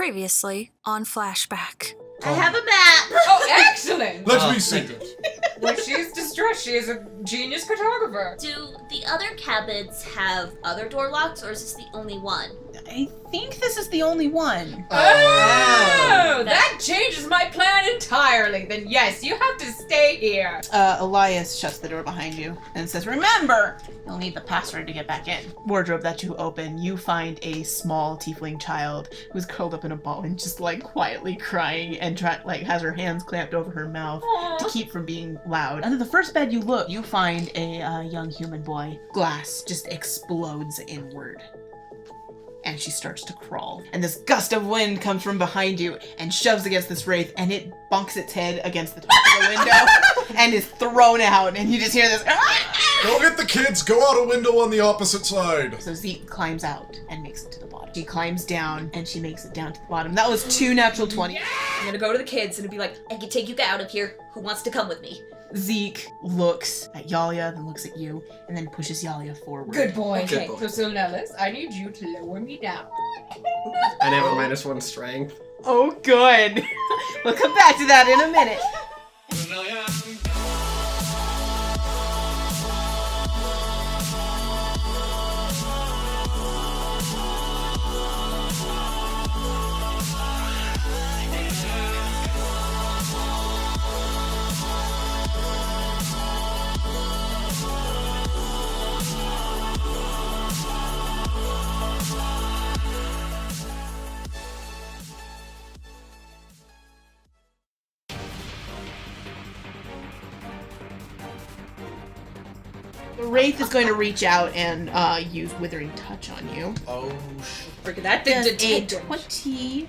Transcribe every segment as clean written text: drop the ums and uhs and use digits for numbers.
Previously on Flashback. I have a map! Oh, excellent! Let me see. When she's distressed, she is a genius cartographer. Do the other cabins have other door locks, or is this the only one? I think this is the only one. Oh, that changes my plan entirely. Then yes, you have to stay here. Elias shuts the door behind you and says, "Remember, you'll need the password to get back in." Wardrobe that you open, you find a small tiefling child who's curled up in a ball and just quietly crying and has her hands clamped over her mouth to keep from being loud. Under the first bed you look, you find a young human boy. Glass just explodes inward. And she starts to crawl. And this gust of wind comes from behind you and shoves against this wraith, and it bunks its head against the top of the window and is thrown out, and you just hear this. Go get the kids! Go out a window on the opposite side! So Zeke climbs out and makes it to the bottom. She climbs down and she makes it down to the bottom. That was 2 natural 20s. I'm gonna go to the kids and be like, I can take you out of here. Who wants to come with me? Zeke looks at Yalia, then looks at you, and then pushes Yalia forward. Good boy. Good Okay, boy. so Silnellis, I need you to lower me down. I have a -1 strength. Oh, good. We'll come back to that in a minute. The Wraith is going to reach out and use Withering Touch on you. Oh, Freaking that Does did a damage. 23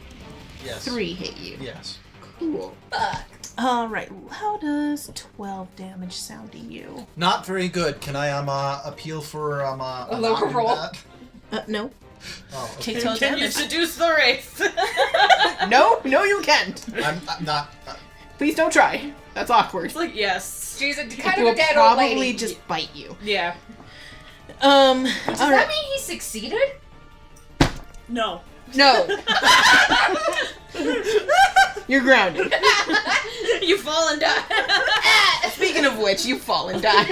yes. hit you? Yes. Cool. Fuck. Alright, how does 12 damage sound to you? Not very good. Can I appeal for a lower roll? No. Oh, okay. Take 12 Can you damage. seduce the race? No, you can't. I'm not. Please don't try. That's awkward. It's like, yes. She's a It kind of will a dead old probably lady. just bite you. Yeah. Does Does that mean he succeeded? No. No. You're grounded. You fall and die. Speaking of which, you fall and die.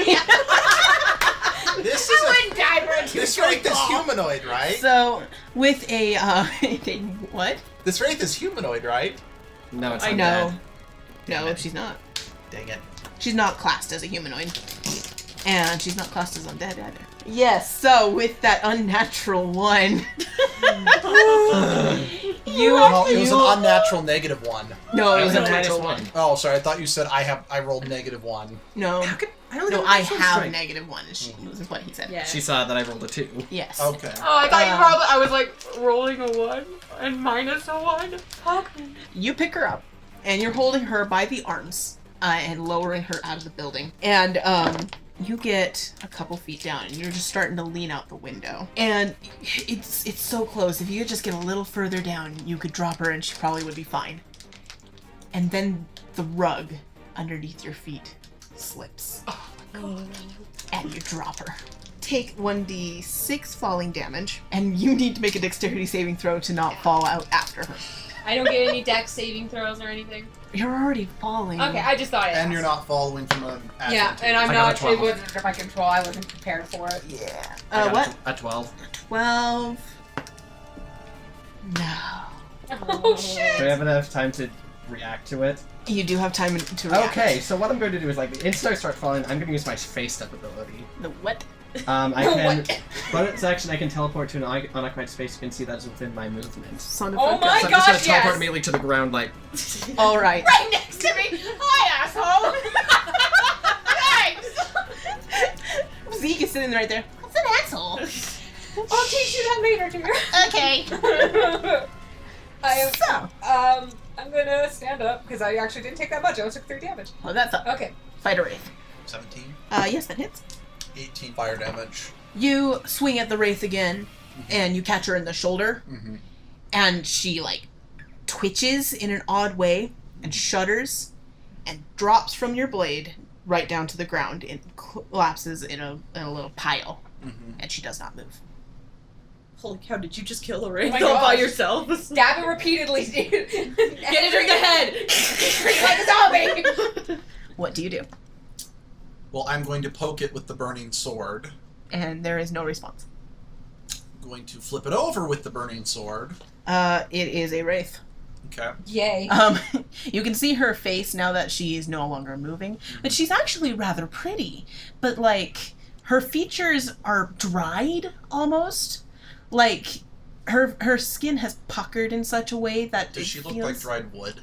This I is wouldn't die for a this wraith is humanoid, right? So, with a, what? This wraith is humanoid, right? No, it's I not know. bad. No, she's not. Dang it. She's not classed as a humanoid. And she's not classed as undead either. Yes, so with that unnatural one, No, it was an unnatural -1. No, it I was was a a natural -1. one. Oh, sorry. I thought you said I rolled -1. No. I don't No, know. I have -1 is what he said. Yeah. She saw that I rolled a 2. Yes. Okay. Oh, I thought you probably. I was like rolling a 1 and minus a 1. Okay. You pick her up, and you're holding her by the arms and lowering her out of the building. And you get a couple feet down, and you're just starting to lean out the window. And it's so close. If you could just get a little further down, you could drop her, and she probably would be fine. And then the rug underneath your feet slips. Oh my god. And you drop her. Take 1d6 falling damage, and you need to make a dexterity saving throw to not fall out after her. I don't get any dex saving throws or anything. You're already falling. Okay, I just thought I And asked. you're not following from an Yeah, and I'm I got a not. 12. It wasn't under my control. I wasn't prepared for it. Yeah. I got What? A 12. 12. No. Oh shit! Do I have enough time to react to it? You do have time to react. Okay, so what I'm going to do is, the instant I start falling, I'm going to use my face step ability. The what? I can, What? bonus action, I can teleport to an unoccupied space. You can see that is within my movement. Son of Oh a my So I'm just going gosh, to teleport yes. immediately to the ground, All right. Right next to me. Hi, asshole. Thanks. Zeke is sitting right there. What's an asshole? I'll teach you that later, dear. Okay. I am. So. I'm gonna stand up because I actually didn't take that much. I only took 3 damage. Oh, that's up. Okay. Fight a wraith. 17. Yes, that hits. 18 fire damage. You swing at the wraith again, and you catch her in the shoulder, Mm-hmm. and she, twitches in an odd way, and shudders, and drops from your blade right down to the ground and collapses in a little pile, Mm-hmm. and she does not move. Holy cow, did you just kill a wraith my all by gosh. yourself? Stab it repeatedly. Get Get it in the head! Scream like a zombie! What do you do? Well, I'm going to poke it with the burning sword. And there is no response. I'm going to flip it over with the burning sword. It is a wraith. Okay. Yay. You can see her face now that she is no longer moving, but she's actually rather pretty. But, like, her features are dried, almost. Like, her skin has puckered in such a way that Does she look like dried wood?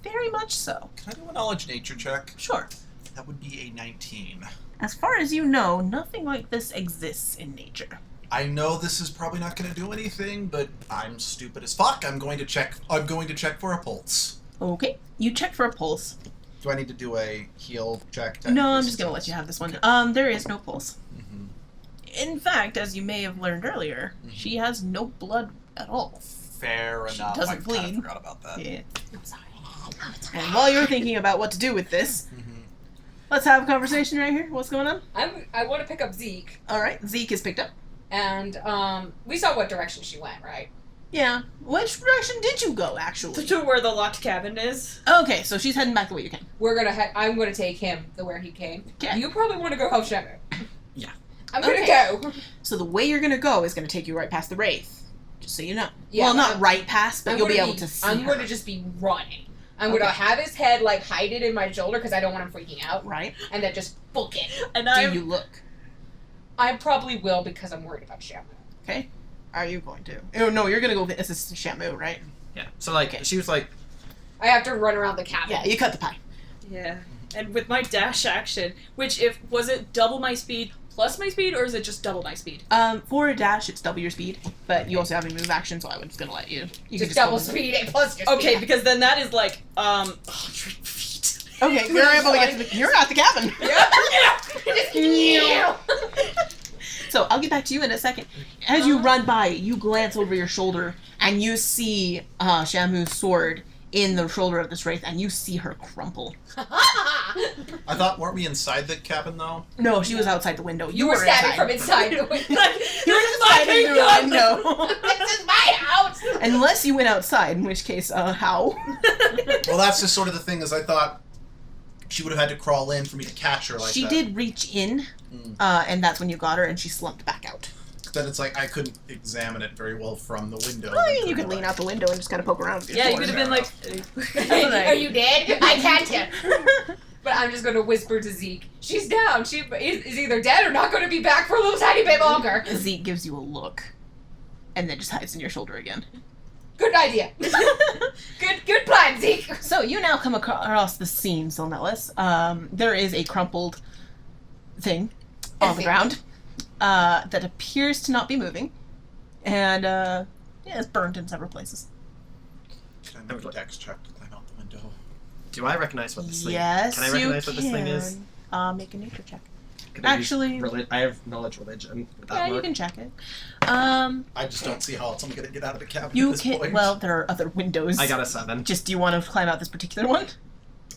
Very much so. Can I do a knowledge nature check? Sure. That would be a 19. As far as you know, nothing like this exists in nature. I know this is probably not going to do anything, but I'm stupid as fuck. I'm going to check for a pulse. Okay. You check for a pulse. Do I need to do a heal check? No, I'm just going to let you have this one. Okay. There is no pulse. Mm-hmm. In fact, as you may have learned earlier, she has no blood at all. Fair She enough. doesn't I bleed. kind of forgot about that. Yeah. I'm sorry. And while you're thinking about what to do with this, Mm-hmm. let's have a conversation right here. What's going on? I want to pick up Zeke, All right, Zeke is picked up. and we saw what direction she went, right? Yeah. Which direction did you go, actually? To where the locked cabin is. Okay, so she's heading back the way you came. I'm gonna take him the where he came. Okay. You probably want to go help Shammoo. Yeah. I'm gonna Okay. go. So the way you're gonna go is gonna take you right past the wraith. Just so you know. Yeah, well, not I'm- right past, but I'm you'll be gonna able to see I'm her. going to just be running. I'm gonna Okay. have his head like hide it in my shoulder because I don't want him freaking out, Right? and then just book it. And Do you look? I probably will because I'm worried about Shammoo. Okay. Are you going to? Oh, no, you're gonna go assist Shammoo, right? Yeah. So like Okay. she was like, I have to run around the cabin. Yeah, you cut the pie. Yeah. And with my dash action, which was it double my speed plus my speed, or is it just double my speed? For a dash, it's double your speed, but you also have a move action, so I was gonna let you. You just can double go- speed it plus your Okay, speed. because then that is like 100 feet. Okay, you're able to get to the. You're at the cabin. Yeah. So I'll get back to you in a second. As you run by, you glance over your shoulder and you see Shammoo's sword in the shoulder of this wraith, and you see her crumple. I thought, weren't we inside the cabin though? No, she was outside the window. You were stabbing inside. from inside the window. You were just hiding through a window. This is my house. Unless you went outside, in which case, how? Well, that's just sort of the thing, is I thought she would have had to crawl in for me to catch her like She that. did reach in, and that's when you got her, and she slumped back out. Then it's like I couldn't examine it very well from the window. I mean, you could lean out the window and just kind of poke around with your Yeah, you sword. could have been like. Are you dead? I can't tell. But I'm just going to whisper to Zeke. She's down. She is either dead or not going to be back for a little tiny bit longer. Zeke gives you a look, and then just hides in your shoulder again. Good idea. Good plan, Zeke. So you now come across the scene, Silnellis. There is a crumpled thing on the ground that appears to not be moving, and yeah, it's burned in several places. Can I make a dex check to climb out the window? do I recognize what this thing? Yes, Can I recognize what this thing is? Make a nature check. Can I use Actually- I have knowledge religion. Would that Yeah, you work? can check it. I just don't see how else I'm gonna get out of the cabin You at this can. point. Well, there are other windows. I got a 7. Just do you want to climb out this particular one?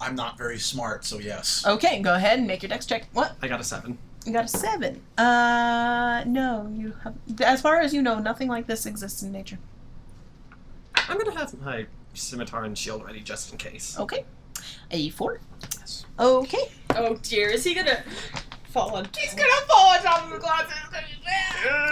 I'm not very smart, so yes. Okay, go ahead and make your dex check. What? I got a 7. You got a 7. No, you have. As far as you know, nothing like this exists in nature. I'm gonna have my scimitar and shield ready just in case. Okay. A 4. Yes. Okay. Oh dear, is he gonna fall on? He's going to fall on top of the closet.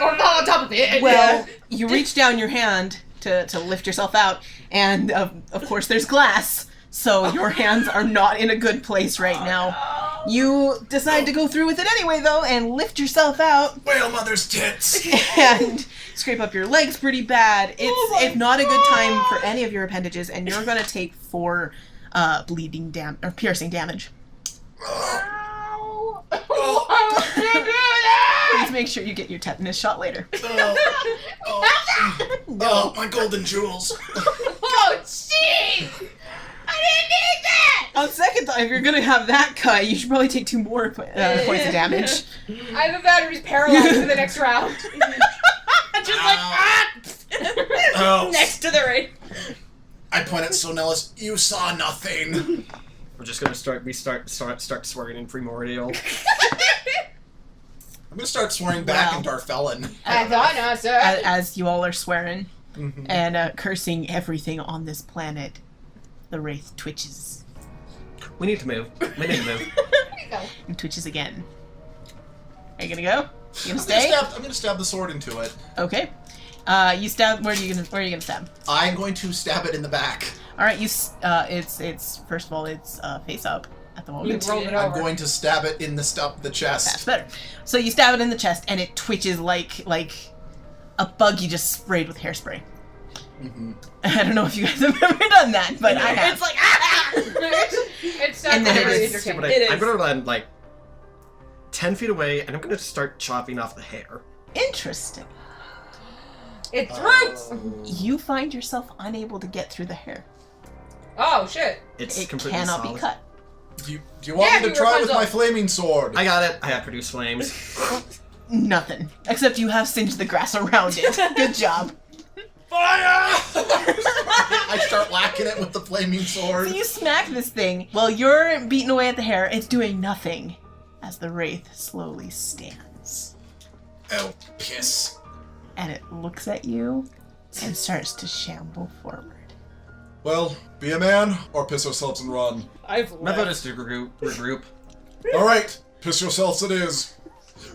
Or fall on top of it. Well, you reach down your hand to lift yourself out, and of course there's glass, so your hands are not in a good place right now. You decide to go through with it anyway, though, and lift yourself out Whale mother's tits! and scrape up your legs pretty bad. It's not a good time for any of your appendages, and you're gonna take 4 piercing damage. Please make sure you get your tetanus shot later. Oh, my golden jewels. Oh, jeez! I didn't need that! On second thought, if you're gonna have that cut, you should probably take 2 more points of damage. I have a battery's paralyzed for the next round. Just like Oh. next to the right. I point at Sonellis. You saw nothing. We're just gonna start swearing in primordial. I'm gonna start swearing back Wow. in Darfellan. I thought not, sir. As you all are swearing Mhm. and cursing everything on this planet, the wraith twitches We need to move. We need to move. and twitches again. Are you gonna go? You gonna I'm gonna, stay? I'm gonna stab the sword into it. Okay. You stab. Where are you gonna stab? I'm going to stab it in the back. All right. It's first of all, it's face up at the You moment. rolled it I'm over. going to stab it in the That's chest. better. So you stab it in the chest, and it twitches like a bug you just sprayed with hairspray. Mm-hmm. I don't know if you guys have ever done that, but I have. It's like ah! It's not And then very it is- See, entertaining. but It is. I'm gonna run like 10 feet away, and I'm gonna start chopping off the hair. Interesting. It's roots! You find yourself unable to get through the hair. Oh, shit. It's It completely cannot solid. be cut. Do you want Yeah, me to do try with Rapunzel. my flaming sword? I got it. I have produced flames. Nothing. Except you have singed the grass around it. Good job. Fire! I start whacking it with the flaming sword. So you smack this thing. While you're beating away at the hair, it's doing nothing as the wraith slowly stands. Oh, piss. And it looks at you and starts to shamble forward. Well, be a man or piss yourselves and run. I've My vote left. is to regroup. All right, piss yourselves it is.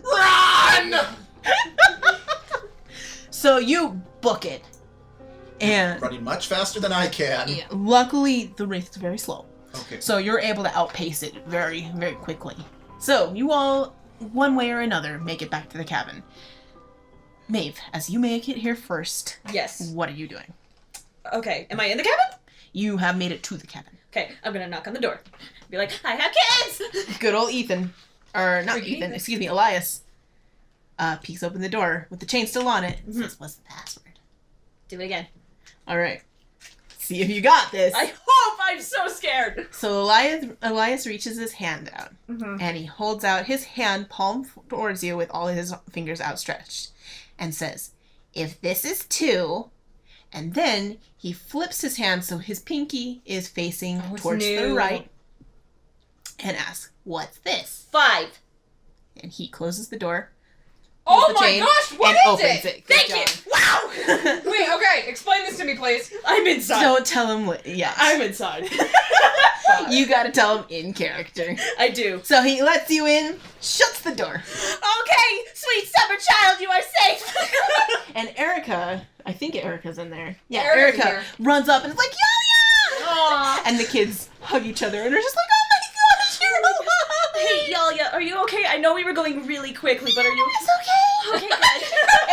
Run! So you book it. And Running much faster than I can. luckily, the wraith is very slow. Okay. So you're able to outpace it very, very quickly. So you all, one way or another, make it back to the cabin. Maeve, as you make it here first, Yes. what are you doing? Okay. Am I in the cabin? You have made it to the cabin. Okay. I'm gonna knock on the door. Be like, I have kids. Good old Ethan, or not Freaking Ethan, Ethan. excuse me, Elias, peeks open the door with the chain still on it and says, "What's the password?" Do it again. All right, see if you got this. I hope. I'm so scared. So Elias reaches his hand out Mm-hmm. and he holds out his hand, palm towards you, with all his fingers outstretched, and says, "If this is 2," and then he flips his hand so his pinky is facing Oh, it's towards the new. right, and asks, "What's this?" 5. And he closes the door. Oh the my chain, gosh, what and is opens it? it. Good Thank job. you. Wow. Wait, okay, explain this to me, please. I'm inside. Don't tell him what. Yes, I'm inside. you got to tell him in character. I do. So he lets you in, shuts the door, Okay, sweet summer child, you are safe. and Erica. I think Erica's in there. Yeah, Erica's Erica here. runs up and is like, "Yo, Aw. and the kids hug each other and are just like, "Oh my gosh, you're alive!" Hey, Yalia, are you okay? I know we were going really quickly, but are you It's okay. okay? Good.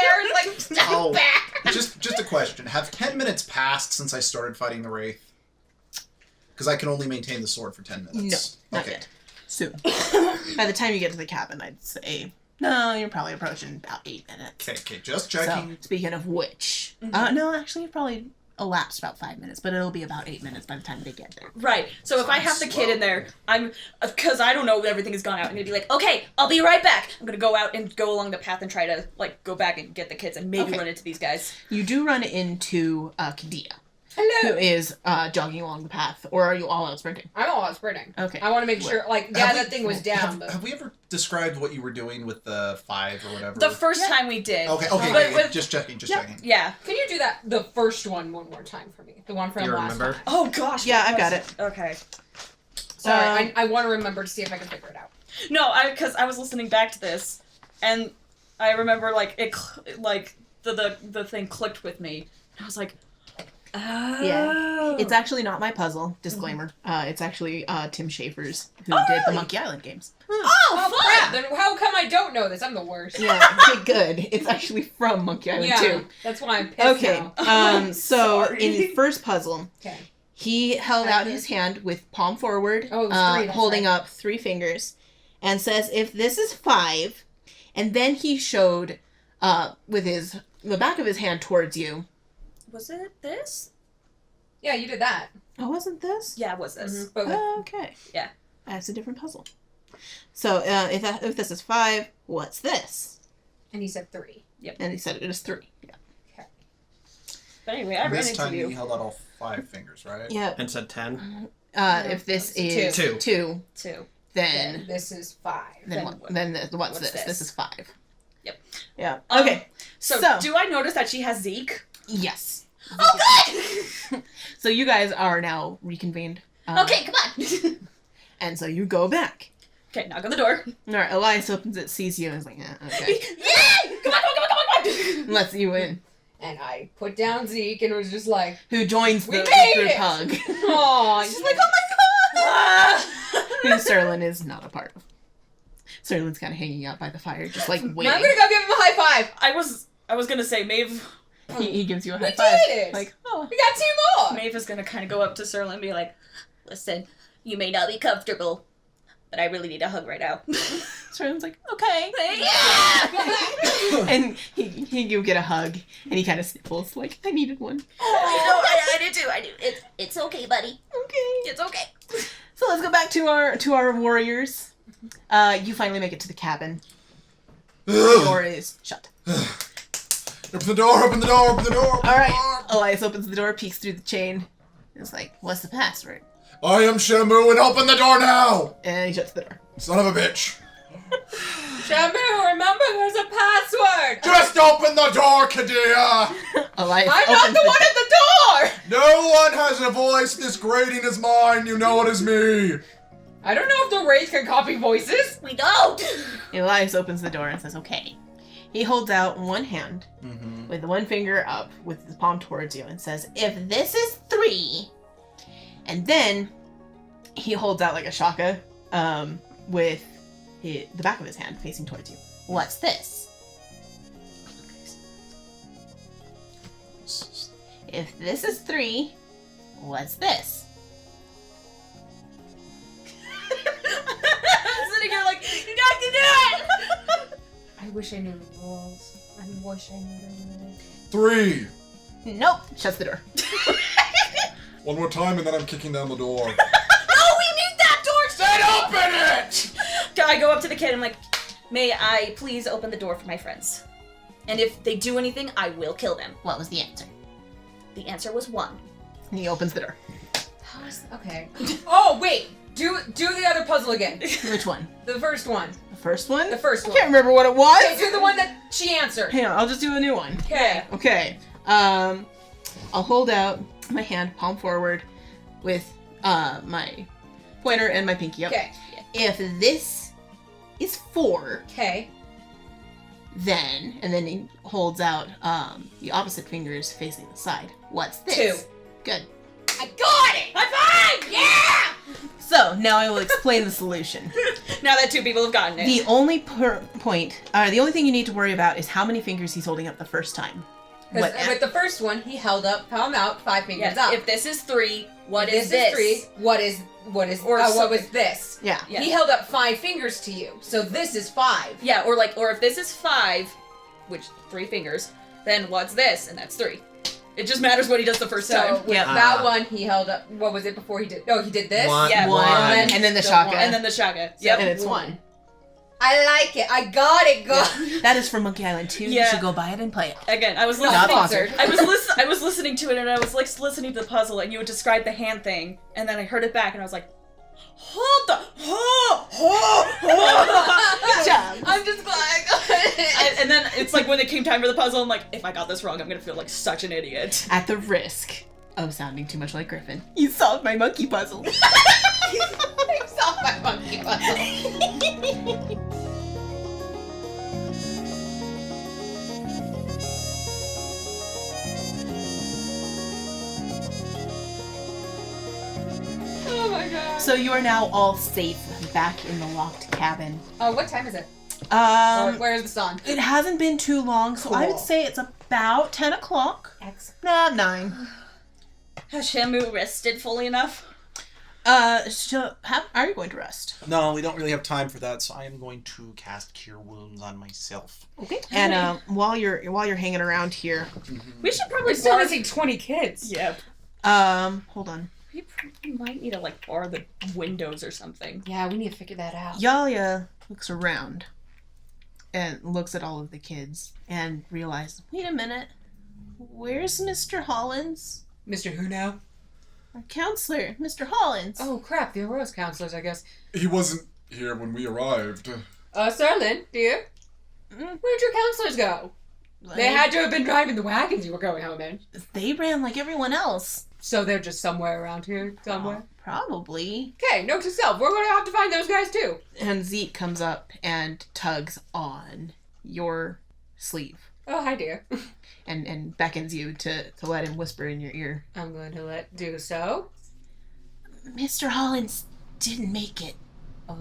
Aaron's like, step Oh. back. Just a question. Have 10 minutes passed since I started fighting the Wraith? Because I can only maintain the sword for 10 minutes. No, not okay. yet. Soon. By the time you get to the cabin, I'd say, no, you're probably approaching about 8 minutes. Okay, just So, checking. speaking of which, no, actually, you've probably elapsed about 5 minutes, but it'll be about 8 minutes by the time they get there. Right. So if I have the kid in there, I'm because I don't know everything has gone out. I'm gonna be like, okay, I'll be right back. I'm gonna go out and go along the path and try to like go back and get the kids and maybe Okay. run into these guys. You do run into Kadia, who Hello. is jogging along the path, or are you all out sprinting? I'm all out sprinting. Okay. I want to make sure, like, yeah, Have that we- thing was down, Have, but... have we ever described what you were doing with the 5 or whatever? The first time we did. Okay, But with- just checking, just Yeah. checking. Yeah. Can you do that, the first one, one more time for me? The one from Do you last remember? time. Oh gosh. Yeah, what I've got was it. Okay. Sorry, I want to remember to see if I can figure it out. No, because I was listening back to this, and I remember like like the thing clicked with me. I was like, oh. Yeah. It's actually not my puzzle, disclaimer. It's actually Tim Schafer's, who did the really? Monkey Island games. Oh, crap! Then how come I don't know this? I'm the worst. Yeah, okay, good. It's actually from Monkey Island Yeah, 2. that's why I'm pissed Okay, now. so Sorry. in the first puzzle, Okay. he held out his hand with palm forward, Oh, it was 3, that's holding right. up 3 fingers, and says, "If this is 5," and then he showed with the back of his hand towards you. Was it this? Yeah, you did that. Oh, wasn't this? Yeah, it was this. Mhm, but with- Oh, okay. Yeah. That's a different puzzle. So if this is 5, what's this? and he said 3. And he said it is 3. Yeah. But anyway, I ran This into time you. he held out all 5 fingers, right? Yeah. And said 10. If this it's is 2. 2, 2. then this is 5. then what's this? this? This is 5. Yep. Yeah. Okay. So, do I notice that she has Zeke? Yes. Oh, good! So you guys are now reconvened. Okay, come on. And so you go back. Okay, knock on the door. All right. Elias opens it, sees you, and is like, okay. Yay! Come on! Lets you in. And I put down Zeke and was just like, Who joins We the made group it! hug. "Oh, She's like, oh my god! Who Serlin is not a part of. Serlin's kind of hanging out by the fire, just like I'm waiting. gonna go give him a high 5. I was gonna say Maeve He gives you a high We five. did it! Like, oh. We got 2 more. Maeve is gonna kind of go up to Serlin and be like, Listen, you may not be comfortable, but I really need a hug right now. Serlin's like, okay. Yeah! And you get a hug, and he kind of sniffles, like, I needed one. I do too. I do. It's okay, buddy. Okay. It's okay. So let's go back to our warriors. You finally make it to the cabin. The door is shut. Open the door, open the door, open the door! Open All the right. door. Elias opens the door, peeks through the chain. It's like, what's the password? I am Shammoo and open the door now! And he shuts the door. Son of a bitch. Shammoo, remember there's a password. Just open the door, Kadia! Elias I'm not opens the one at the door. No one has a voice this grating as mine, you know it is me! I don't know if the Wraith can copy voices. We don't. Elias opens the door and says, okay. He holds out one hand with one finger up with the palm towards you and says, if this is 3, and then he holds out like a shaka with the back of his hand facing towards you. What's this? If this is 3, what's this? I'm sitting here like, you guys can do it! I wish I knew the rules. I wish I knew the rules. 3. Nope. Shuts the door. One more time and then I'm kicking down the door. No, we need that door! Then open it! I go up to the kid and I'm like, may I please open the door for my friends? And if they do anything, I will kill them. What was the answer? The answer was 1. And he opens the door. How is okay? Oh wait, do the other puzzle again. Which one? The first one. The first one? The first I one. can't remember what it was. Okay, do the one that she answered. Hang on, I'll just do a new one. Okay. Okay. I'll hold out my hand, palm forward, with my pointer and my pinky up. Okay. If this is 4, Okay. then, and then he holds out the opposite fingers facing the side. What's this? 2. Good. I got it. High 5! Yeah. So now I will explain the solution. Now that 2 people have gotten it. The only the only thing you need to worry about is how many fingers he's holding up the first time. Because with the first one, he held up, palm out, 5 fingers Yes, up. if this is 3, what If is this? 3, what is Or what something. was this? Yeah. Yeah. He held up 5 fingers to you, so this is 5. Yeah, or if this is 5, which 3 fingers, then what's this? And that's 3. It just matters what he does the first So time. with that one, he held up. What was it before he did? Oh, he did this. One. Yeah, One. And And then the the shaka. one. And then the shaka. Yep. And it's 1. I like it. I got it. That is from Monkey Island 2. You Yeah. should go buy it and play it. Again, I was Not listening. sponsored. I was listening to it, and I was like listening to the puzzle, and you would describe the hand thing, and then I heard it back, and I was like, hold the, Good job. I'm just glad I got it. and then it's like when it came time for the puzzle, I'm like, if I got this wrong, I'm gonna feel like such an idiot. At the risk of sounding too much like Griffin, you solved my monkey puzzle. I solved my monkey puzzle. Oh my god. So you are now all safe back in the locked cabin. What time is it? Or where's the sun? It hasn't been too long, so I would Cool. say it's about 10 o'clock. Excellent. Nah, 9. Has Shammoo rested fully enough? Are you going to rest? No, we don't really have time for that, so I am going to cast Cure Wounds on myself. Okay. And while you're hanging around here, We should probably We're still borrow. missing 20 kids. Yeah. hold on. We probably might need to like bar the windows or something. Yeah, we need to figure that out. Yalia looks around and looks at all of the kids and realizes, wait a minute, where's Mr. Hollins? Mr. Who now? Our counselor, Mr. Hollins. Oh crap, the Aurora's counselors, I guess. He wasn't here when we arrived. Sterling, dear, where'd your counselors go? They had to have been driving the wagons you were going home in. They ran like everyone else. So they're just somewhere around here, somewhere? Probably. Okay, note to self, we're gonna have to find those guys too. And Zeke comes up and tugs on your sleeve Oh, hi, dear. and beckons you to let him whisper in your ear. I'm going to do so. Mr. Hollins didn't make it. Oh.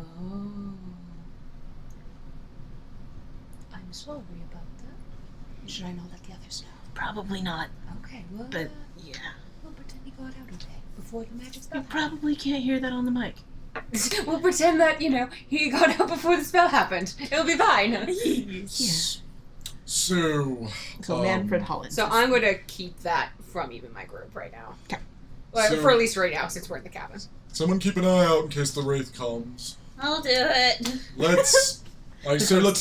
I'm sorry about that. Should I not let the others know? Probably not, Okay, well, but yeah. we'll pretend he got out okay before the magic You spell. probably can't hear that on the mic. We'll pretend that, he got out before the spell happened. It'll be fine. Yeah. So, So Manfred Hollins. So I'm going to keep that from you in my group right now. Okay. Well, So- for at least right now, since we're in the cabin. someone keep an eye out in case the wraith comes. I'll do it. Let's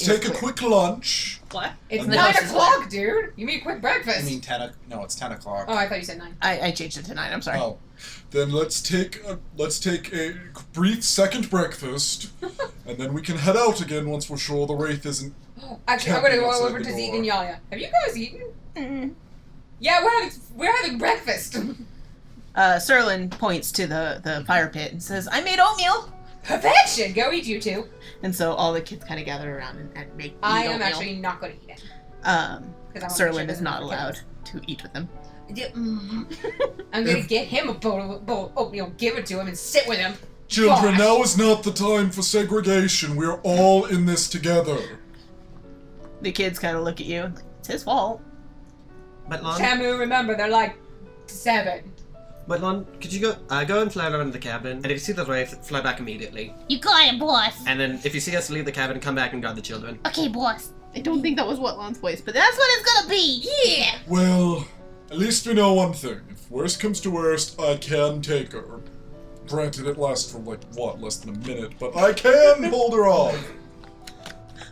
take a quick lunch. What? It's And 9 then- o'clock, dude. You mean quick breakfast? I mean, no, it's 10 o'clock. Oh, I thought you said 9. I changed it to 9, I'm sorry. Oh, then let's take a brief second breakfast, and then we can head out again once we're sure the wraith isn't. Actually, I'm Can't going to be go outside over the to Zeke door. and Yaya. Have you guys eaten? Mm. Yeah, we're having breakfast. Serlin points to the fire pit and says, I made oatmeal! Perfection! Go eat, you two. And so all the kids kind of gather around and make I eat am oatmeal. actually not going to eat it. 'Cause I wanna make sure Serlin it is doesn't not hurt the allowed kids. to eat with them. I'm going to get him a bowl of oatmeal, give it to him, and sit with him. Children, Gosh. now is not the time for segregation. We're all in this together. The kids kind of look at you. Like, it's his fault. But Lon, Shammoo, remember, they're like 7. could you go and fly around the cabin, and if you see the wraith, fly back immediately. You got it, boss. And then if you see us leave the cabin, come back and grab the children. Okay, boss. I don't think that was what Lon's voice, but that's what it's gonna be! Yeah. Well, at least we know one thing. If worst comes to worst, I can take her. Granted, it lasts for less than a minute, but I can hold her off.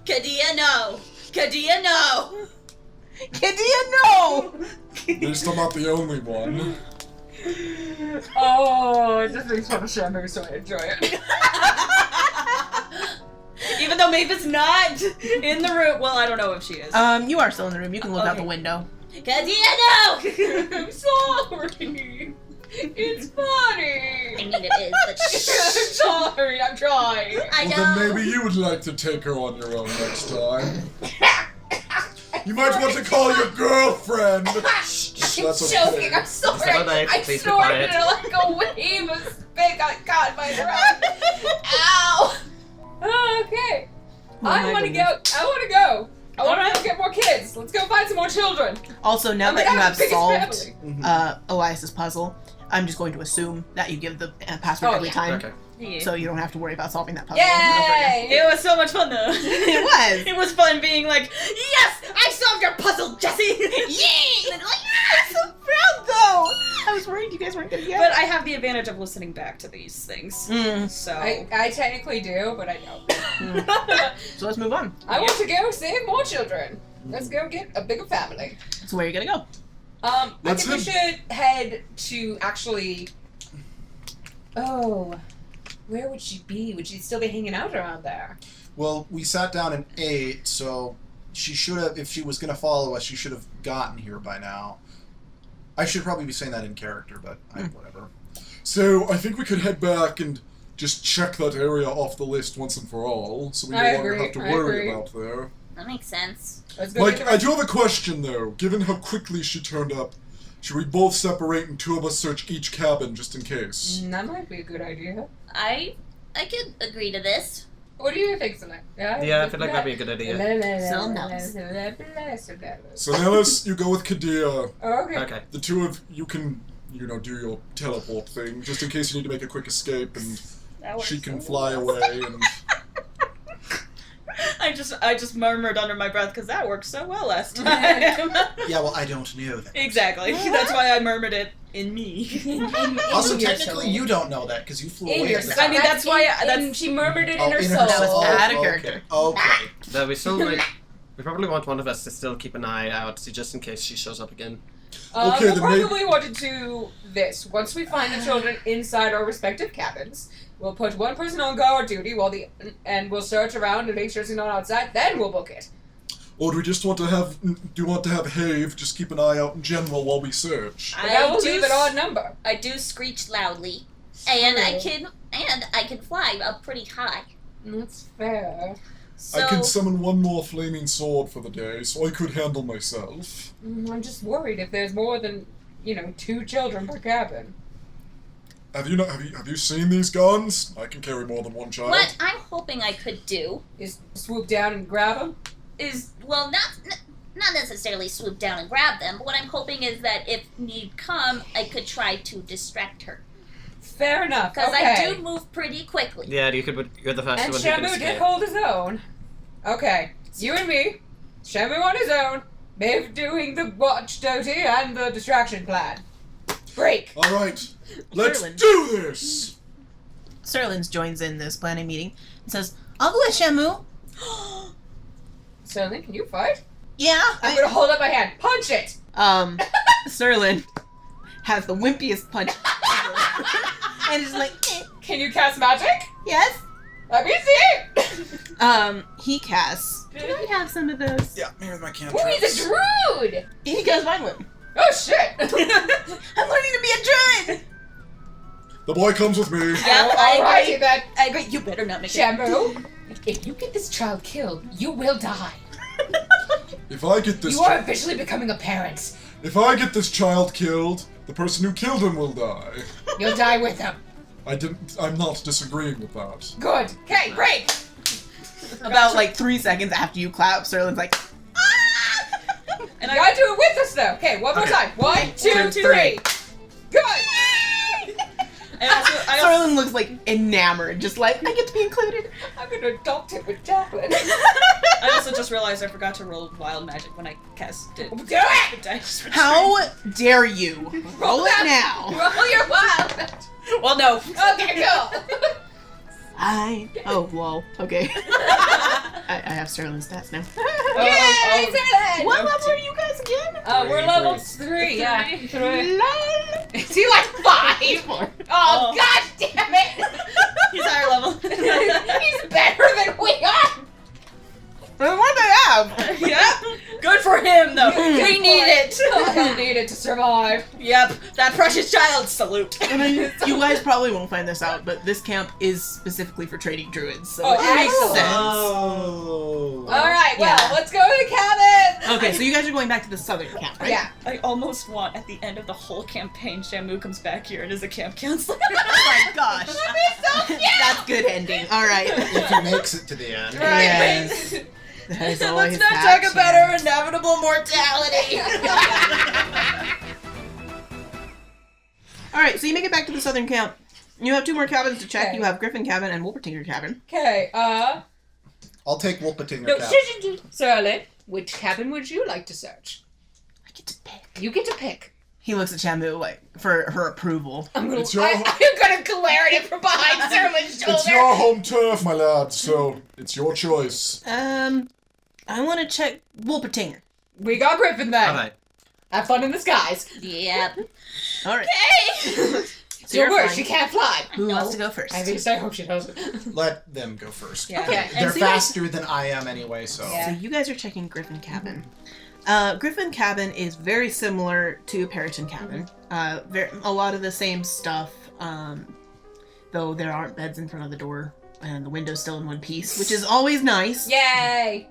Kadia, no! Kadia, no! Kadia, no! At least I'm not the only one. Oh, it just makes fun of Shammoo, so I enjoy it. Even though Mavis not in the room. Well, I don't know if she is. You are still in the room. You can look out the Okay. window. Kadia, no! I'm sorry. It's funny. I mean, it is, but I'm sorry, I'm trying. I Well, know. then maybe you would like to take her on your own next time. You might want to call your girlfriend. I'm That's okay. joking, I'm sorry. Mr. Knight, I please be snorted quiet. and like a wave of spit got caught in my throat. Ow! Okay. Oh I my want to goodness. go. I want to go. I want Alright. to get more kids. Let's go find some more children. Also, now I'm that gonna you have the biggest solved family. Elias's puzzle, I'm just going to assume that you give the password Oh, every yeah. time. Okay. Yeah. So you don't have to worry about solving that puzzle over and over again. Yay! It was so much fun though. It was! It was fun being like, yes, I solved your puzzle, Jesse. Yay! And like, I'm so proud, though! I was worried you guys weren't gonna get but it. I have the advantage of listening back to these things. Mm. So I technically do, but I don't. So let's move on. I want to go save more children. Let's go get a bigger family. So where are you gonna go? I Let's think we should head to actually. Oh, where would she be? Would she still be hanging out around there? Well, we sat down and ate, so she should have, if she was going to follow us, she should have gotten here by now. I should probably be saying that in character, but whatever. So I think we could head back and just check that area off the list once and for all, so we no I longer agree, have to I worry agree. about there. That makes sense. Let's go. Like, get the I do have a question though. Given how quickly she turned up, should we both separate and two of us search each cabin just in case? That might be a good idea. I could agree to this. What do you think, Select? Yeah, I feel like that'd be a good idea. So nice. So Nellis, you go with Kadia. Okay. Okay. The two of you can, do your teleport thing, just in case you need to make a quick escape and that works she can so fly well. away and... I just murmured under my breath because that worked so well last time. Yeah, well, I don't know that. Exactly. That's why I murmured it in me. Also, In your technically, soul. you don't know that because you flew In away. your at the soul. I mean, time. that's why And she murmured it in her in soul. her That was soul. add a Okay. character. Okay. Though we still might. We probably want one of us to still keep an eye out just in case she shows up again. Okay, we'll then maybe- probably want to do this. Once we find the children inside our respective cabins, we'll put one person on guard duty and we'll search around and make sure she's not outside. Then we'll book it. Or do we just want to have? Do you want to have Have just keep an eye out in general while we search? But that will leave an odd number. I do screech loudly, and I can fly up pretty high. That's fair. So I can summon one more flaming sword for the day, so I could handle myself. I'm just worried if there's more than 2 children per cabin. Have you seen these guns? I can carry more than one child. what I'm hoping I could do Is swoop down and grab them? is, well, not necessarily swoop down and grab them, but what I'm hoping is that if need come, I could try to distract her. Fair enough. Because Okay. I do move pretty quickly. Yeah, you're the fastest And one who can Shammoo escape. did hold his own. Okay, you and me, Shammoo on his own, Maeve doing the watch duty and the distraction plan. Break. All right, let's Serlin. do this. Serlins joins in this planning meeting and says, I'll go with Shammoo. Sterling, can you fight? Yeah. I'm gonna hold up my hand. Punch it! Serlin has the wimpiest punch ever. And is like, Can you cast magic? yes. Let me see! He casts. Can I have some of those? Yeah, here's my Ooh, cantrips. he's a druid! He goes mine with. Oh shit! I'm learning to be a druid. The boy comes with me. Yep, I Alrighty agree. then. I agree. You better not make it. Shammoo, if you get this child killed, you will die. If I get this, You are officially becoming a parent. if I get this child killed, the person who killed him will die. You'll die with him. I'm not disagreeing with that. Good. Okay, break! About like 3 seconds after you clap, Serlin's like, And You gotta do it with us though. Okay, one more time. 1, 2, 3. Good! I also Serlin looks like enamored, just like, I get to be included. I'm gonna adopt it with Jacqueline. I also just realized I forgot to roll wild magic when I cast it. Do it! The dice for How dare you? Roll it now. Roll your wild magic. training. Well, no. Okay, go. Oh, lol. Okay. I have Sterling's stats now. Yay, Sterling! What level are you guys again? We're level 3, yeah. 3. Lol. Is he like 5? Oh, god damn it! He's higher level. He's better than we are! Then what do they have? Yeah. Good for him, though. We need it. He'll need it to survive. Yep. That precious child. Salute. I mean, you guys probably won't find this out, but this camp is specifically for trading druids, so Oh, it makes excellent. sense. Oh. Alright, well, Yeah. let's go to the cabin! Okay, so you guys are going back to the southern camp, right? Yeah. I almost want at the end of the whole campaign, Shammoo comes back here and is a camp counselor. Oh my gosh. That's good ending. All right. If he makes it to the end. Yes. That is always Let's not that talk about our chance. inevitable mortality. All right, so you make it back to the southern camp. You have 2 more cabins to check. Okay. You have Griffin Cabin and Wolpertinger Cabin. Okay, I'll take Wolpertinger no, Cap. Sterling, which cabin would you like to search? I get to pick. You get to pick. He looks at Shammoo like for her approval. I'm gonna It's your- I'm gonna glare at him from behind Sterling's shoulder. It's your home turf, my lad, so it's your choice. I want to check Wolpertinger. We got Griffin then. Alright. Have fun in the skies. Yep. All right. So So you're worse, fine. she can't fly. Who wants to go first? At least I hope she doesn't. Let them go first. Yeah. Okay. They're so you guys- faster than I am anyway, so. Yeah. So you guys are checking Griffin Cabin. Griffin Cabin is very similar to PeriTune Cabin. A lot of the same stuff, though there aren't beds in front of the door, and the window's still in one piece, which is always nice. Yay!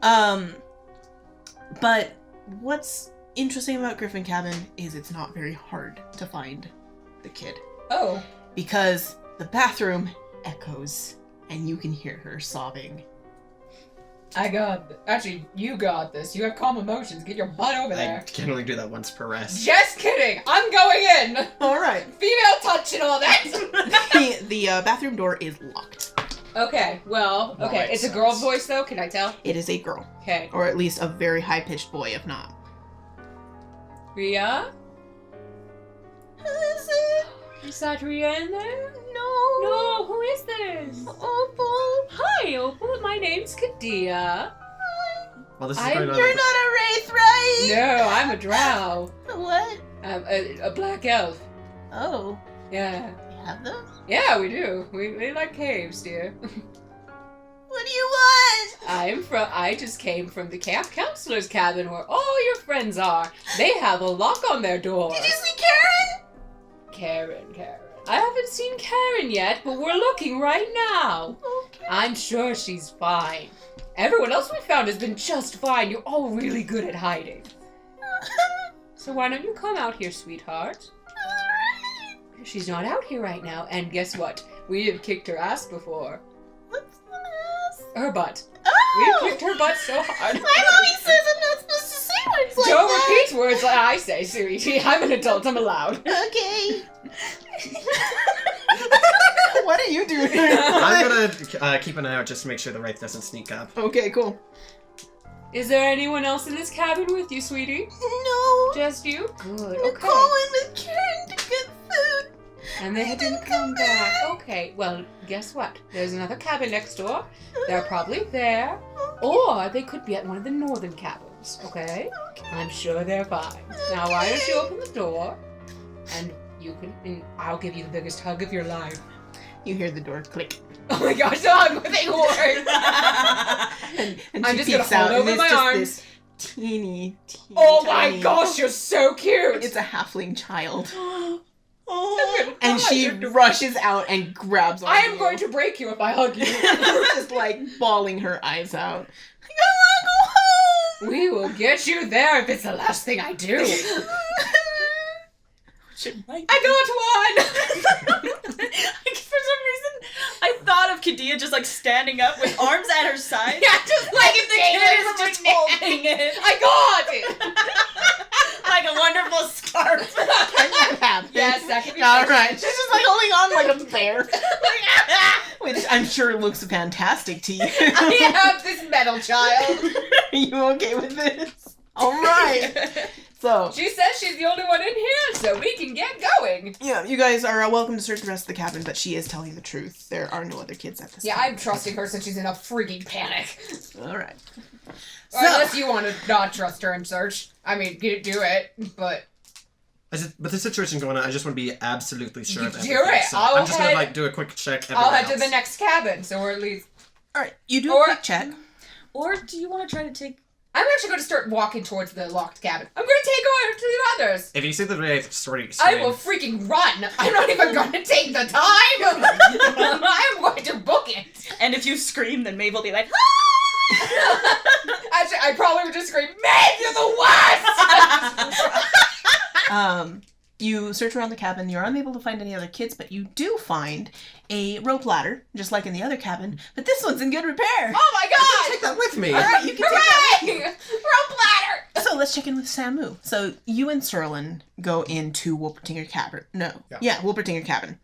But what's interesting about Griffin Cabin is it's not very hard to find the kid. Oh. Because the bathroom echoes, and you can hear her sobbing. I got actually, you got this. You have calm emotions. Get your butt over I there. can only do that once per rest. Just kidding. I'm going in. Alright. Female touch and all that. The bathroom door is locked. Okay, well, That okay. makes It's a girl's sense. voice though, can I tell? It is a girl. Okay. Or at least a very high-pitched boy, if not. Ria? Who is it? Is that Ria in there? No. No, who is this? Opal. Hi, Opal. My name's Kadia. Well, this is I'm- going on. You're not a wraith, right? No, I'm a drow. What? A black elf. Oh, Yeah. you have those? Yeah, we do. We like caves, dear. What do you want? I just came from the camp counselor's cabin where all your friends are. They have a lock on their door. Did you see Karen? Karen. I haven't seen Karen yet, but we're looking right now. Okay. I'm sure she's fine. Everyone else we found has been just fine. You're all really good at hiding. So why don't you come out here, sweetheart? She's not out here right now, and guess what? We have kicked her ass before. What's the mess? Her butt. Oh! We've kicked her butt so hard. My mommy says I'm not supposed to say words like Don't that. repeat words like I say, sweetie. I'm an adult. I'm allowed. Okay. What are you doing? I'm gonna keep an eye out just to make sure the Wraith doesn't sneak up. Okay, cool. Is there anyone else in this cabin with you, sweetie? No. Just you? Good. We're Okay. going with Karen to get food. And they didn't come back. Okay, well, guess what? There's another cabin next door. They're probably there. Or they could be at one of the northern cabins, okay? I'm sure they're fine. Now, why don't you open the door? And I'll give you the biggest hug of your life. You hear the door click. Oh my gosh, the hug thing worked! And I'm she just gonna peeks out, hold over and my it's just arms. this teeny. Oh my tiny- gosh, you're so cute! It's a halfling child. Oh, And she rushes out and grabs on I am you. going to break you if I hug you. just like bawling her eyes out. I want to go home. We will get you there if it's the last thing I do. I got one! For some reason, I thought of Kadia just like standing up with arms at her side. Yeah, just like if the kid is just holding it. I got it! Like a wonderful scarf. Can that happen? Yes, that can be All fixed. right. She's just like holding on like a bear. Which I'm sure looks fantastic to you. I have this metal child. Are you okay with this? All right. So, She says she's the only one in here, so we can get going. yeah, you guys are welcome to search the rest of the cabin, but she is telling the truth. There are no other kids at this Yeah, time. I'm trusting her since she's in a freaking panic. All right. Or unless you want to not trust her and search. I mean, do it, but... With the situation going on, I just want to be absolutely sure of Do everything. it. So I'll I'm just gonna head- like do a quick check. I'll head to everywhere the else. next cabin, so we're at least... All right. You do Or- a quick check. Or do you want to try to take? I'm actually going to start walking towards the locked cabin. I'm going to take her to the others. If you see the Wraith, scream. I will freaking run. I'm not even going to take the time. I'm going to book it. And if you scream, then Maeve will be like, Actually, I probably would just scream, Maeve, you're the worst! You search around the cabin. You're unable to find any other kids, but you do find a rope ladder, just like in the other cabin. But this one's in good repair. Oh my god! Take that with me. All right, you can take that. Hooray! Rope ladder! So let's check in with Shammoo. So you and Serlin go into Wolpertinger cabin. No. Yeah. Wolpertinger cabin.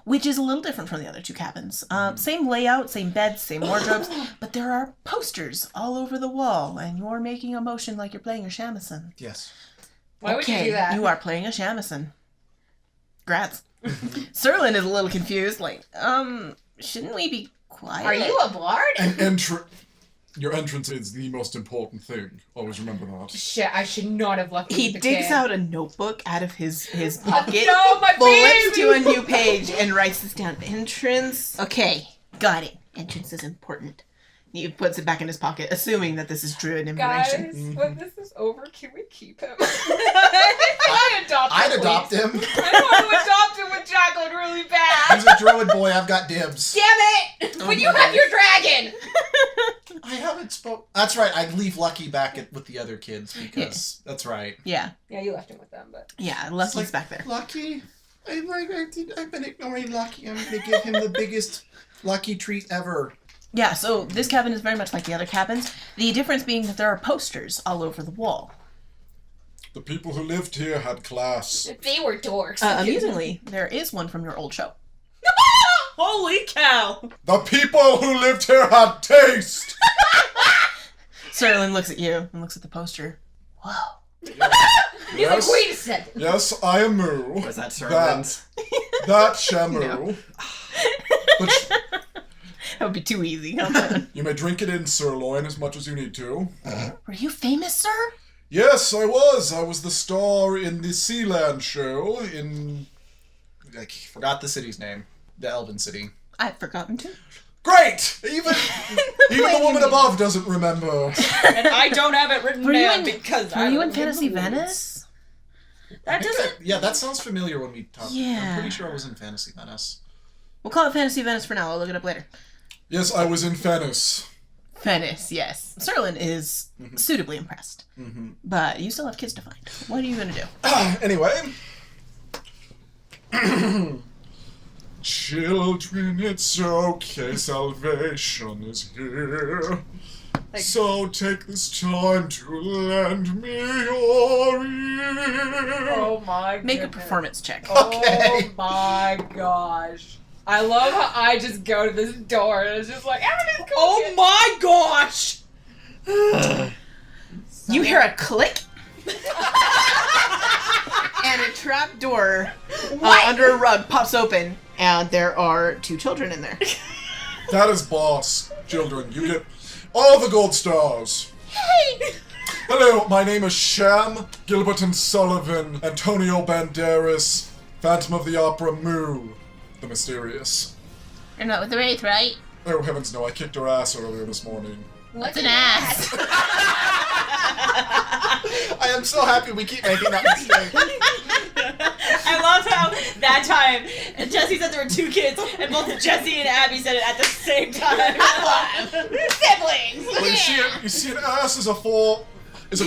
Which is a little different from the other two cabins. Same layout, same beds, same wardrobes, but there are posters all over the wall, and you're making a motion like you're playing a shamisen. Yes. Why would you do that? You are playing a shamisen. Grats. Serlin is a little confused, like, shouldn't we be quiet? Are you a bard? Your entrance is the most important thing. Always remember that. Shit, I should not have left He the digs kid. out a notebook out of his pocket, No, my flips baby! to a new page, and writes this down. Entrance. Okay, got it. Entrance is important. He puts it back in his pocket, assuming that this is druid information. Guys, when this is over, can we keep him? I'd adopt him. I'd adopt him. I want to adopt him with Jacqueline really bad. He's a druid boy. I've got dibs. Damn it! When you have your dragon! I haven't spoke. That's right. I'd leave Lucky back with the other kids because that's right. Yeah, Yeah, you left him with them, but... yeah, Lucky's like- back there. Lucky. I've been ignoring Lucky. I'm going to give him the biggest Lucky treat ever. Yeah, so this cabin is very much like the other cabins. The difference being that there are posters all over the wall. The people who lived here had class. They were dorks. Amusingly, there is one from your old show. "Holy cow!" The people who lived here had taste! Serlin looks at you and looks at the poster. Whoa. He's Yes. like, wait a second. Yes, I am Moo. Was that Serlin's? That Shammoo. But That would be too easy. you may drink it in sirloin as much as you need to. Were you famous, sir? Yes, I was. I was the star in the Sealand show in... I forgot the city's name. The Elven city. I've forgotten too. Great! Even the woman above doesn't remember. And I don't have it written down because Were I you in don't Fantasy remember. Venice? That doesn't. Yeah, that sounds familiar when we talked. Yeah. I'm pretty sure I was in Fantasy Venice. We'll call it Fantasy Venice for now. I'll look it up later. Yes, I was in Venice. Venice, yes. Serlin is suitably impressed. Mm-hmm. But you still have kids to find. What are you going to do? Anyway. Children, it's okay. Salvation is here. So take this time to lend me your ear. Oh my. Make a goodness. performance check. Oh my gosh. I love how I just go to this door and it's just like, everything's cool. Oh my gosh! You hear a click. And a trap door under a rug pops open. And there are 2 children in there. That is boss. Children, you get all the gold stars. Hey! Hello, my name is Sham, Gilbert and Sullivan, Antonio Banderas, Phantom of the Opera Moo, the mysterious. You're not with the Wraith, right? Oh heavens no, I kicked her ass earlier this morning. What's an ass? I am so happy we keep making that mistake. I love how that time Jesse said there were 2 kids and both Jesse and Abby said it at the same time. Siblings! Well, you see, an ass is a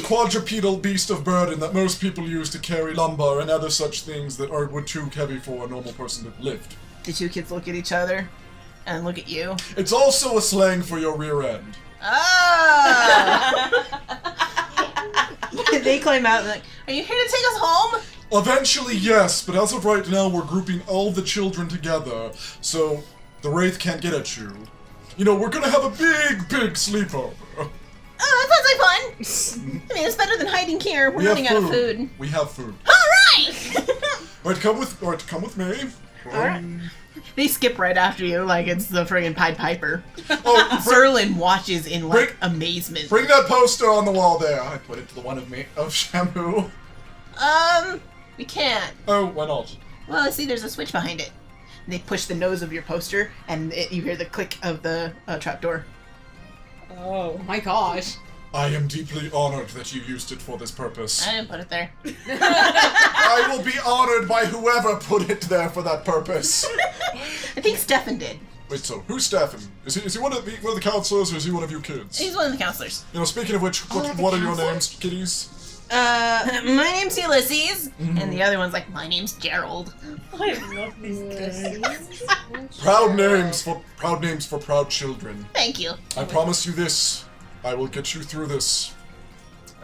quadrupedal beast of burden that most people use to carry lumber and other such things that would too heavy for a normal person to lift. The 2 kids look at each other and look at you. It's also a slang for your rear end. Oh! They climb out and like, are you here to take us home? Eventually, yes, but as of right now, we're grouping all the children together, so the Wraith can't get at you. You know, we're gonna have a big sleepover. Oh, that sounds like fun. I mean, it's better than hiding here. We're running out of food. We have food. Alright! Alright, come with me. Alright. They skip right after you like it's the friggin' Pied Piper. Oh, Serlin watches in like amazement. Bring that poster on the wall there. I put it to the one of Shammoo. We can't. Oh, why not? Well, see, there's a switch behind it. And they push the nose of your poster, and you hear the click of the trapdoor. Oh. Oh my gosh. I am deeply honored that you used it for this purpose. I didn't put it there. I will be honored by whoever put it there for that purpose. I think Stefan did. Wait, so who's Stefan? Is he one of the counselors, or is he one of you kids? He's one of the counselors. You know, speaking of which, what are your names, kiddies? My name's Ulysses, and the other one's like, my name's Gerald. I love these kids. Proud names for proud children. Thank you. I promise you this. I will get you through this,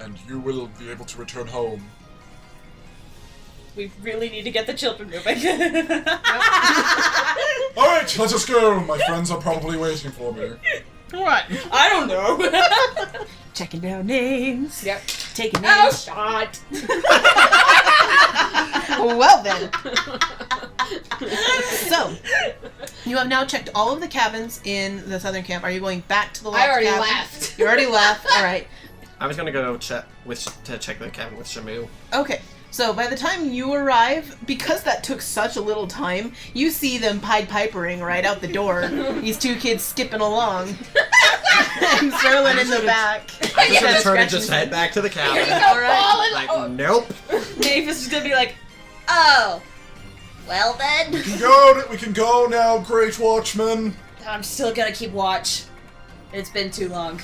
and you will be able to return home. We really need to get the children moving. Alright, let us go. My friends are probably waiting for me. What? I don't know. Checking down names. Yep. Taking Oh, names. shot. Well then. So, you have now checked all of the cabins in the southern camp. Are you going back to the left I already cabin? left. You already left? Alright. I was gonna go check the cabin with Shammoo. Okay. So by the time you arrive, because that took such a little time, you see them Pied Pipering right out the door. These 2 kids skipping along. And Serlin in the back. I'm just gonna turn and just head back to the cabin. Alright. Like, nope. Mavis is gonna be like, Oh. Well then. We can go now, Great Watchman. I'm still gonna keep watch. It's been too long.